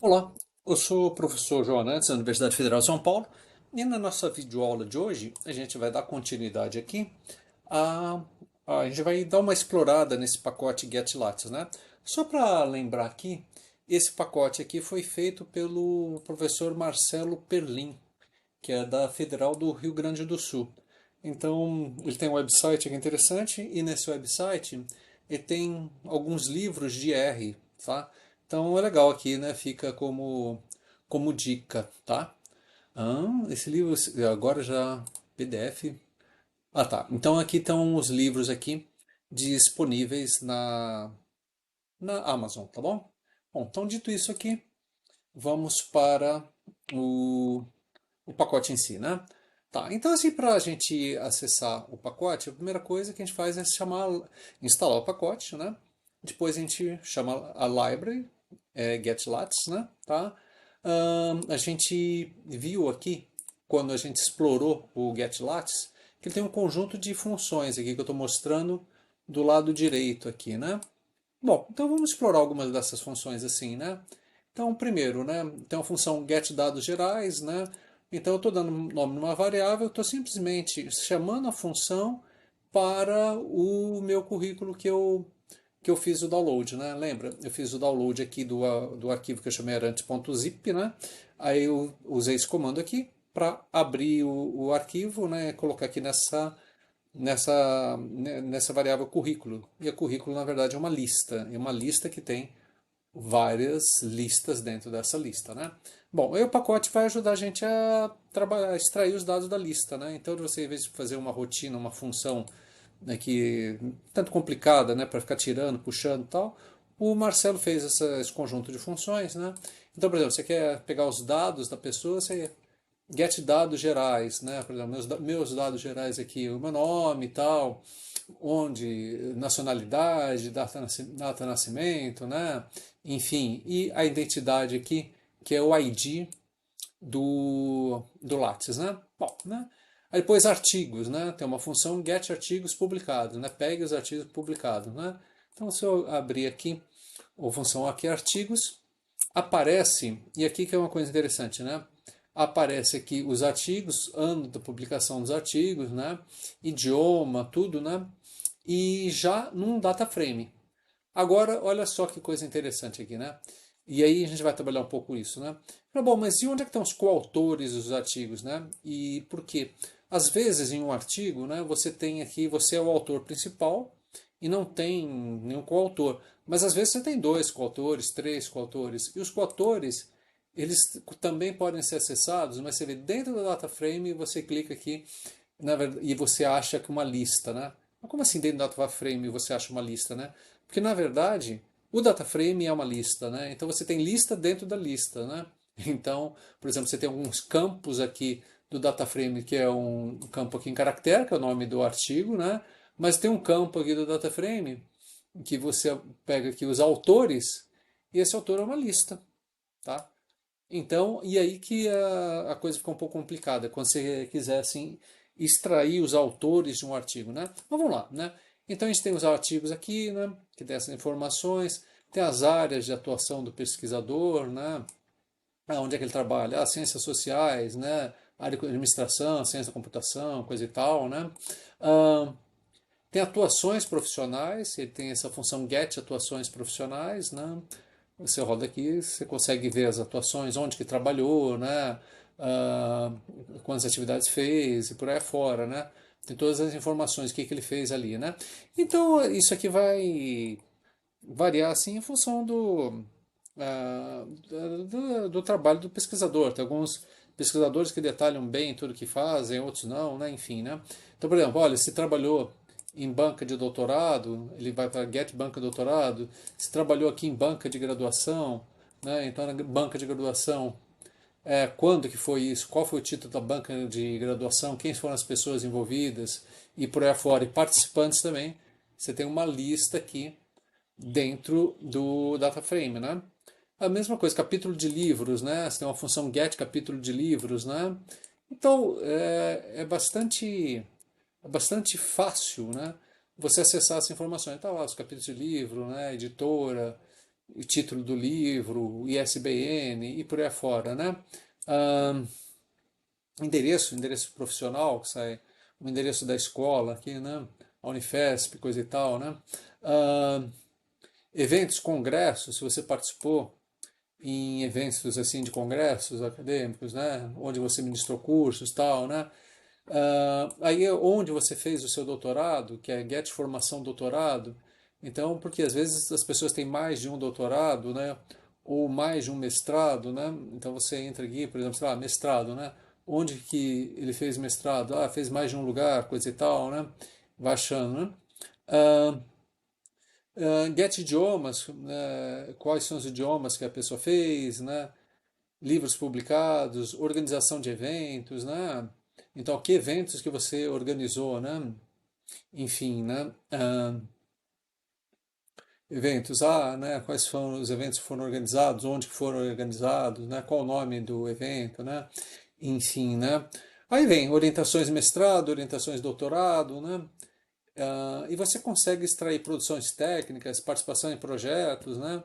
Olá, eu sou o professor João Nantes, da Universidade Federal de São Paulo, e na nossa videoaula de hoje a gente vai dar continuidade aqui. A, a gente vai dar uma explorada nesse pacote GetLattes, né? Só para lembrar aqui, esse pacote aqui foi feito pelo professor Marcelo Perlin, que é da Federal do Rio Grande do Sul. Então, ele tem um website aqui interessante e nesse website ele tem alguns livros de R, tá? Então é legal aqui, né? Fica como dica, tá? Esse livro agora já PDF. Ah, tá. Então aqui estão os livros aqui disponíveis na Amazon, tá bom? Bom, então dito isso aqui, vamos para o o pacote em si, né? Tá, então assim, para a gente acessar o pacote, a primeira coisa que a gente faz é instalar o pacote, né? Depois a gente chama a library, getLattes, né? Tá? A gente viu aqui, quando a gente explorou o getLattes, que ele tem um conjunto de funções aqui que eu estou mostrando do lado direito aqui, né? Bom, então vamos explorar algumas dessas funções assim, né? Então, primeiro, né, tem a função getDadosGerais, né? Então, eu estou dando um nome numa variável, eu estou simplesmente chamando a função para o meu currículo que eu fiz o download, né? Lembra? Eu fiz o download aqui do arquivo que eu chamei arantes.zip, né? Aí eu usei esse comando aqui para abrir o arquivo, né? Colocar aqui nessa variável currículo. E a currículo, na verdade, é uma lista que tem várias listas dentro dessa lista, né? Bom, aí o pacote vai ajudar a gente a trabalhar, a extrair os dados da lista, né? Então, você, em vez de fazer uma rotina, uma função, né, que tanto complicada, né, para ficar tirando, puxando e tal, o Marcelo fez esse conjunto de funções, né? Então, por exemplo, você quer pegar os dados da pessoa, você get dados gerais, né? Por exemplo, meus dados gerais aqui, o meu nome e tal, onde, nacionalidade, data de nascimento, né? Enfim, e a identidade aqui, que é o ID do Lattes, né? Bom, né? Aí depois artigos, né? Tem uma função get artigos publicados, né? Pegue os artigos publicados, né? Então, se eu abrir aqui a função aqui artigos, aparece, e aqui que é uma coisa interessante, né? Aparece aqui os artigos, ano da publicação dos artigos, né? Idioma, tudo, né? E já num data frame. Agora, olha só que coisa interessante aqui, né? E aí a gente vai trabalhar um pouco isso, né? Bom, mas e onde é que estão os coautores dos artigos, né? E por quê? Às vezes em um artigo, né, você tem aqui, você é o autor principal e não tem nenhum coautor. Mas às vezes você tem dois coautores, três coautores. E os coautores, eles também podem ser acessados, mas você vê dentro da data frame, você clica aqui na verdade, e você acha que uma lista, né? Mas como assim dentro do data frame você acha uma lista, né? Porque na verdade o data frame é uma lista, né? Então você tem lista dentro da lista, né? Então, por exemplo, você tem alguns campos aqui do data frame que é um campo aqui em caractere, que é o nome do artigo, né? Mas tem um campo aqui do data frame que você pega aqui os autores e esse autor é uma lista, tá? Então, e aí que a coisa fica um pouco complicada, quando você quiser assim, extrair os autores de um artigo, né? Mas vamos lá, né? Então a gente tem os artigos aqui, né? Que tem essas informações, tem as áreas de atuação do pesquisador, né? Onde é que ele trabalha? Ciências sociais, né? Área de administração, ciência da computação, coisa e tal, né? Ah, tem atuações profissionais, ele tem essa função get atuações profissionais, né? Você roda aqui, você consegue ver as atuações, onde que trabalhou, né? Ah, quantas atividades fez e por aí fora, né? Tem todas as informações, o que, que ele fez ali, né? Então, isso aqui vai variar assim em função do trabalho do pesquisador. Tem alguns pesquisadores que detalham bem tudo que fazem, outros não, né? Enfim, né? Então, por exemplo, olha, se trabalhou em banca de doutorado, ele vai para Get Banca Doutorado. Se trabalhou aqui em banca de graduação, né? Então, na banca de graduação, quando que foi isso? Qual foi o título da banca de graduação? Quem foram as pessoas envolvidas? E por aí afora. E participantes também. Você tem uma lista aqui dentro do data frame, né? A mesma coisa, capítulo de livros, né? Você tem uma função get capítulo de livros, né? Então, é bastante fácil, né? Você acessar essas informações. Tá lá os capítulos de livro, né? Editora. o título do livro, o ISBN e por aí afora, né? Ah, endereço profissional, que sai o endereço da escola aqui, né? A Unifesp, coisa e tal, né? Ah, eventos, congressos, se você participou em eventos assim de congressos acadêmicos, né? Onde você ministrou cursos, tal, né? Aí é onde você fez o seu doutorado, que é Get Formação Doutorado. Então, porque às vezes as pessoas têm mais de um doutorado, né? Ou mais de um mestrado, né? Então você entra aqui, por exemplo, sei lá, mestrado, né? Onde que ele fez mestrado? Ah, fez mais de um lugar, coisa e tal, né? Vai achando, né? Ah, Get idiomas, né? Quais são os idiomas que a pessoa fez, né? Livros publicados, organização de eventos, né? Então, que eventos que você organizou, né? Enfim, né? Eventos, né? Quais foram os eventos que foram organizados, onde que foram organizados, né? Qual o nome do evento, né? Enfim, né? Aí vem orientações de mestrado, orientações de doutorado, né? E você consegue extrair produções técnicas, participação em projetos, né?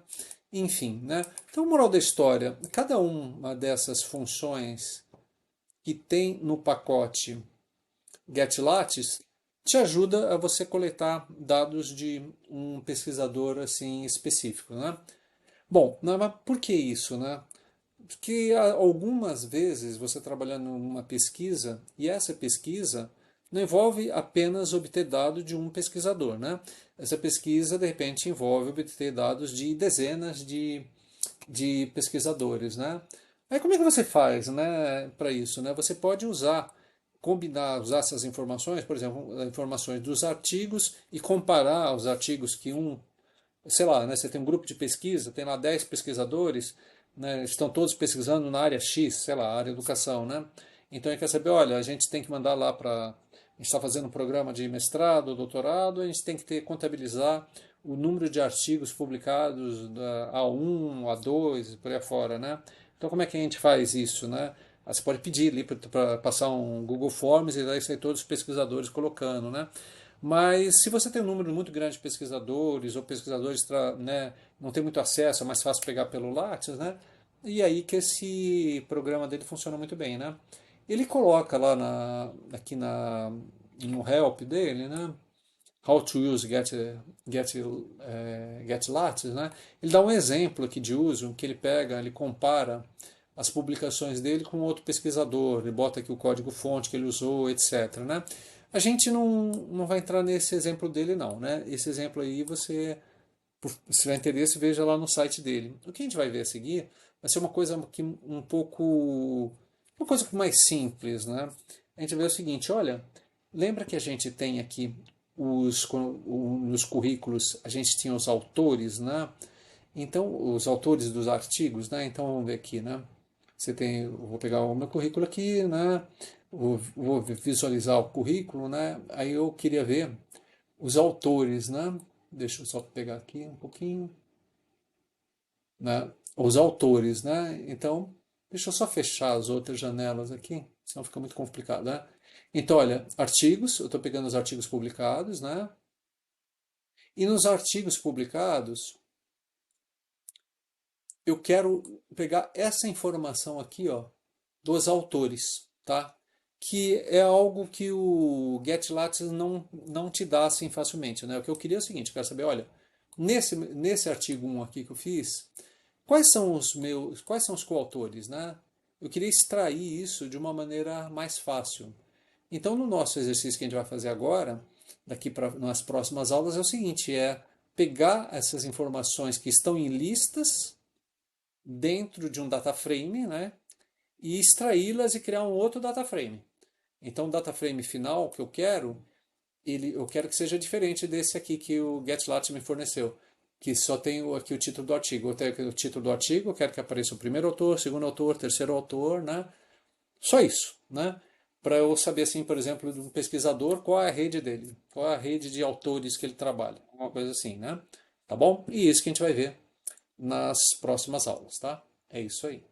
Enfim, né? Então, moral da história, cada uma dessas funções que tem no pacote GetLattes te ajuda a você coletar dados de um pesquisador assim específico, né? Bom, mas por que isso, né? Porque algumas vezes você trabalhando numa pesquisa e essa pesquisa não envolve apenas obter dados de um pesquisador, né? Essa pesquisa de repente envolve obter dados de dezenas de pesquisadores, né? Aí como é que você faz, né, para isso, né? Você pode usar essas informações, por exemplo, informações dos artigos e comparar os artigos que sei lá, né, você tem um grupo de pesquisa, tem lá 10 pesquisadores, né, estão todos pesquisando na área X, sei lá, área educação, né? Então ele quer saber, olha, a gente tem que mandar lá para a gente está fazendo um programa de mestrado, doutorado, a gente tem que contabilizar o número de artigos publicados da A1, A2, por aí afora, né? Então como é que a gente faz isso, né? Você pode pedir ali para passar um Google Forms e daí sai todos os pesquisadores colocando, né? Mas se você tem um número muito grande de pesquisadores, ou pesquisadores né, não tem muito acesso, é mais fácil pegar pelo Lattes, né? E aí que esse programa dele funciona muito bem, né? Ele coloca lá aqui no help dele, né? How to use GetLattes, né? Ele dá um exemplo aqui de uso que ele pega, ele compara as publicações dele com outro pesquisador, ele bota aqui o código-fonte que ele usou, etc, né? A gente não vai entrar nesse exemplo dele não, né? Esse exemplo aí se tiver interesse, veja lá no site dele. O que a gente vai ver a seguir vai ser uma coisa que uma coisa mais simples, né? A gente vê o seguinte, olha, lembra que a gente tem aqui nos currículos, a gente tinha os autores, né? Então, os autores dos artigos, né? Então, vamos ver aqui, né? Eu vou pegar o meu currículo aqui, né? Vou visualizar o currículo, né? Aí eu queria ver os autores, né? Deixa eu só pegar aqui um pouquinho, né? Os autores, né? Então, deixa eu só fechar as outras janelas aqui, senão fica muito complicado, né? Então, olha, artigos, eu estou pegando os artigos publicados, né? E nos artigos publicados, eu quero pegar essa informação aqui, ó, dos autores, tá? Que é algo que o GetLattes não te dá assim facilmente, né? O que eu queria é o seguinte, eu quero saber, olha, nesse artigo 1 aqui que eu fiz, quais são os coautores, né? Eu queria extrair isso de uma maneira mais fácil. Então, no nosso exercício que a gente vai fazer agora, daqui para nas próximas aulas, é o seguinte, é pegar essas informações que estão em listas dentro de um data frame, né? E extraí-las e criar um outro data frame. Então, o data frame final que eu quero que seja diferente desse aqui que o GetLattes me forneceu, que só tem aqui o título do artigo. Eu tenho o título do artigo, eu quero que apareça o primeiro autor, segundo autor, terceiro autor, né? Só isso, né? Para eu saber, assim, por exemplo, de um pesquisador, qual é a rede dele, qual é a rede de autores que ele trabalha, uma coisa assim, né? Tá bom? E isso que a gente vai ver nas próximas aulas, tá? É isso aí.